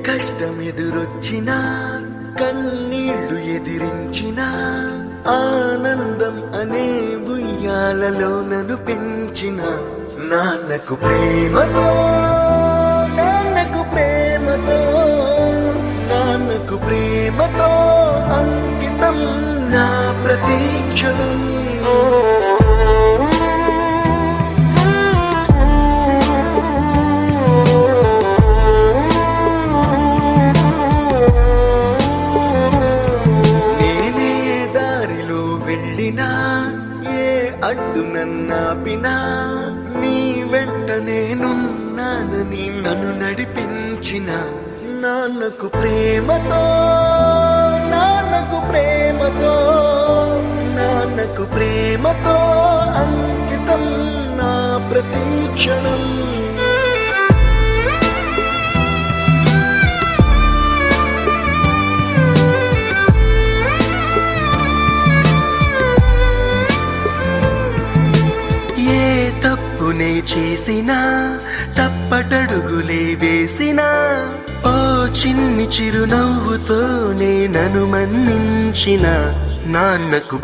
కష్టమెదురొచ్చినా కన్నీళ్లు ఎదిరించినా ఆనందం అనే ఉయ్యాలలో నన్ను పెంచిన నాన్నకు ప్రేమతో నాన్నకు ప్రేమతో నాన్నకు ప్రేమతో అంకితం నా ప్రతీక్షణం. ఏ అడ్డు నన్నాపినా నీ వెంట నేనున్నానని నన్ను నడిపించిన నాన్నకు ప్రేమతో నాన్నకు ప్రేమతో నాన్నకు ప్రేమతో అంకితం నా ప్రతీక్షణం. తప్పునే చేసినా తప్పటడుగులే వేసినా ఓ చిన్ని చిరునవ్వుతోనే నన్ను మన్నించిన నాన్నకు